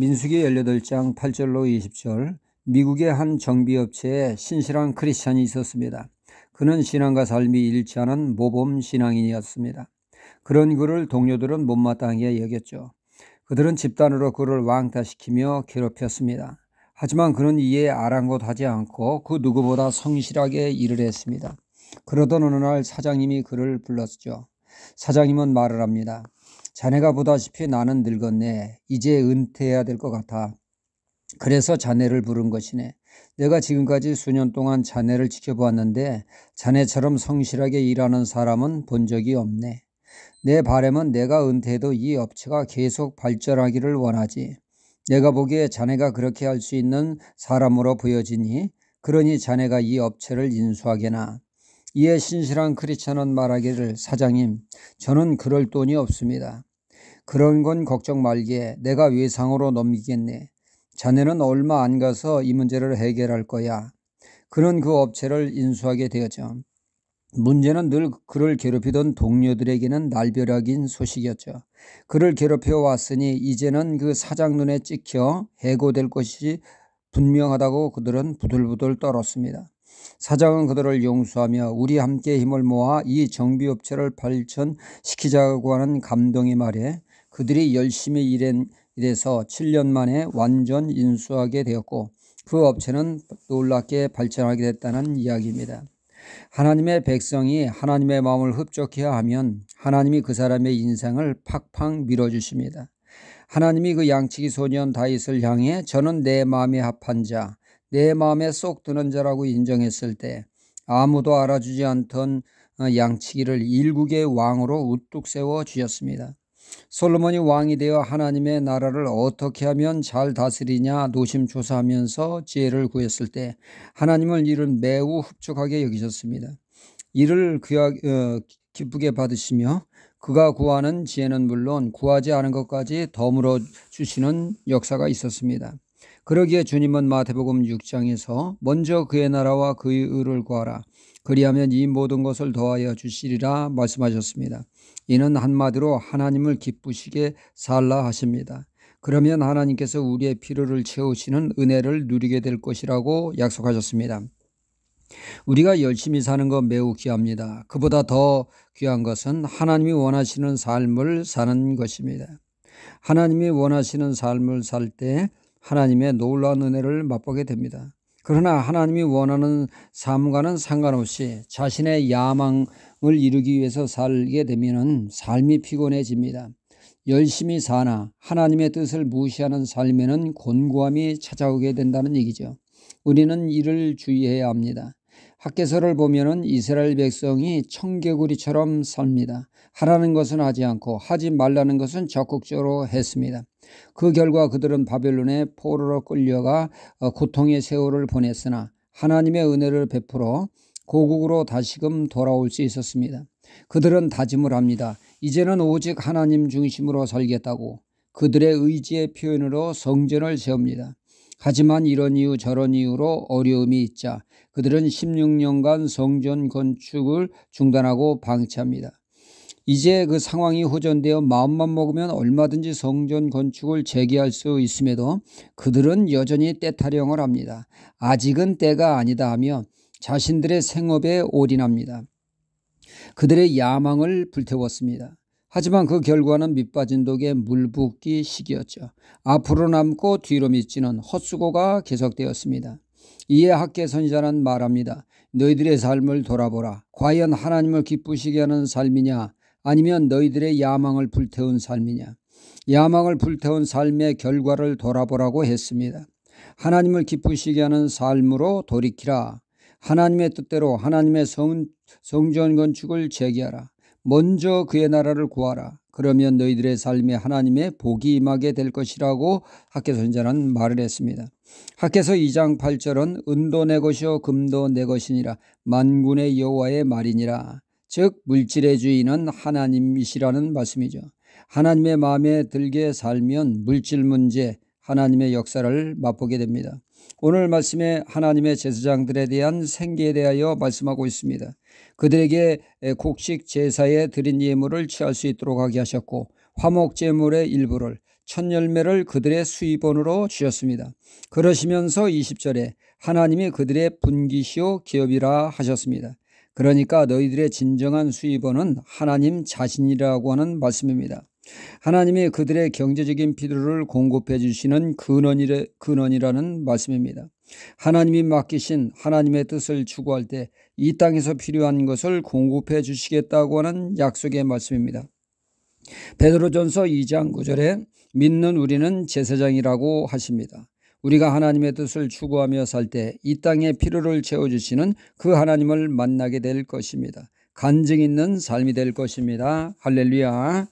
민수기 18장 8절로 20절. 미국의 한 정비업체에 신실한 크리스찬이 있었습니다. 그는 신앙과 삶이 일치하는 모범 신앙인이었습니다. 그런 그를 동료들은 못마땅하게 여겼죠. 그들은 집단으로 그를 왕따시키며 괴롭혔습니다. 하지만 그는 이에 아랑곳하지 않고 그 누구보다 성실하게 일을 했습니다. 그러던 어느 날 사장님이 그를 불렀죠. 사장님은 말을 합니다. 자네가 보다시피 나는 늙었네. 이제 은퇴해야 될 것 같아. 그래서 자네를 부른 것이네. 내가 지금까지 수년 동안 자네를 지켜보았는데 자네처럼 성실하게 일하는 사람은 본 적이 없네. 내 바람은 내가 은퇴해도 이 업체가 계속 발전하기를 원하지. 내가 보기에 자네가 그렇게 할 수 있는 사람으로 보여지니 그러니 자네가 이 업체를 인수하게나. 이에 신실한 크리스찬은 말하기를 사장님, 저는 그럴 돈이 없습니다. 그런 건 걱정 말게. 내가 외상으로 넘기겠네. 자네는 얼마 안 가서 이 문제를 해결할 거야. 그는 그 업체를 인수하게 되었죠. 문제는 늘 그를 괴롭히던 동료들에게는 날벼락인 소식이었죠. 그를 괴롭혀 왔으니 이제는 그 사장 눈에 찍혀 해고될 것이 분명하다고 그들은 부들부들 떨었습니다. 사장은 그들을 용서하며 우리 함께 힘을 모아 이 정비업체를 발전시키자고 하는 감동의 말에 그들이 열심히 일해서 7년 만에 완전 인수하게 되었고 그 업체는 놀랍게 발전하게 됐다는 이야기입니다. 하나님의 백성이 하나님의 마음을 흡족해야 하면 하나님이 그 사람의 인생을 팍팍 밀어주십니다. 하나님이 그 양치기 소년 다윗을 향해 저는 내 마음에 합한 자, 내 마음에 쏙 드는 자라고 인정했을 때 아무도 알아주지 않던 양치기를 일국의 왕으로 우뚝 세워 주셨습니다. 솔로몬이 왕이 되어 하나님의 나라를 어떻게 하면 잘 다스리냐 노심초사하면서 지혜를 구했을 때 하나님은 이를 매우 흡족하게 여기셨습니다. 이를 기쁘게 받으시며 그가 구하는 지혜는 물론 구하지 않은 것까지 더불어 주시는 역사가 있었습니다. 그러기에 주님은 마태복음 6장에서 먼저 그의 나라와 그의 의를 구하라. 그리하면 이 모든 것을 더하여 주시리라 말씀하셨습니다. 이는 한마디로 하나님을 기쁘시게 살라 하십니다. 그러면 하나님께서 우리의 필요를 채우시는 은혜를 누리게 될 것이라고 약속하셨습니다. 우리가 열심히 사는 것 매우 귀합니다. 그보다 더 귀한 것은 하나님이 원하시는 삶을 사는 것입니다. 하나님이 원하시는 삶을 살 때 하나님의 놀라운 은혜를 맛보게 됩니다. 그러나 하나님이 원하는 삶과는 상관없이 자신의 야망을 이루기 위해서 살게 되면 삶이 피곤해집니다. 열심히 사나 하나님의 뜻을 무시하는 삶에는 곤고함이 찾아오게 된다는 얘기죠. 우리는 이를 주의해야 합니다. 학개서를 보면은 이스라엘 백성이 청개구리처럼 삽니다. 하라는 것은 하지 않고 하지 말라는 것은 적극적으로 했습니다. 그 결과 그들은 바벨론의 포로로 끌려가 고통의 세월을 보냈으나 하나님의 은혜를 베풀어 고국으로 다시금 돌아올 수 있었습니다. 그들은 다짐을 합니다. 이제는 오직 하나님 중심으로 살겠다고 그들의 의지의 표현으로 성전을 세웁니다. 하지만 이런 이유 저런 이유로 어려움이 있자 그들은 16년간 성전 건축을 중단하고 방치합니다. 이제 그 상황이 호전되어 마음만 먹으면 얼마든지 성전 건축을 재개할 수 있음에도 그들은 여전히 때타령을 합니다. 아직은 때가 아니다 하며 자신들의 생업에 올인합니다. 그들의 야망을 불태웠습니다. 하지만 그 결과는 밑빠진 독에 물 붓기 식이었죠. 앞으로 남고 뒤로 미치는 헛수고가 계속되었습니다. 이에 학개 선지자는 말합니다. 너희들의 삶을 돌아보라. 과연 하나님을 기쁘시게 하는 삶이냐 아니면 너희들의 야망을 불태운 삶이냐. 야망을 불태운 삶의 결과를 돌아보라고 했습니다. 하나님을 기쁘시게 하는 삶으로 돌이키라. 하나님의 뜻대로 하나님의 성전 건축을 재개하라. 먼저 그의 나라를 구하라. 그러면 너희들의 삶에 하나님의 복이 임하게 될 것이라고 학개 선지자는 말을 했습니다. 학개서 2장 8절은 은도 내 것이요 금도 내 것이니라 만군의 여호와의 말이니라. 즉 물질의 주인은 하나님이시라는 말씀이죠. 하나님의 마음에 들게 살면 물질 문제, 하나님의 역사를 맛보게 됩니다. 오늘 말씀에 하나님의 제사장들에 대한 생계에 대하여 말씀하고 있습니다. 그들에게 곡식 제사에 드린 예물을 취할 수 있도록 하게 하셨고 화목 제물의 일부를 첫 열매를 그들의 수입원으로 주셨습니다. 그러시면서 20절에 하나님이 그들의 분기시요 기업이라 하셨습니다. 그러니까 너희들의 진정한 수입원은 하나님 자신이라고 하는 말씀입니다. 하나님이 그들의 경제적인 필요를 공급해 주시는 근원이라는 말씀입니다. 하나님이 맡기신 하나님의 뜻을 추구할 때 이 땅에서 필요한 것을 공급해 주시겠다고 하는 약속의 말씀입니다. 베드로전서 2장 9절에 믿는 우리는 제사장이라고 하십니다. 우리가 하나님의 뜻을 추구하며 살 때 이 땅의 필요를 채워주시는 그 하나님을 만나게 될 것입니다. 간증 있는 삶이 될 것입니다. 할렐루야.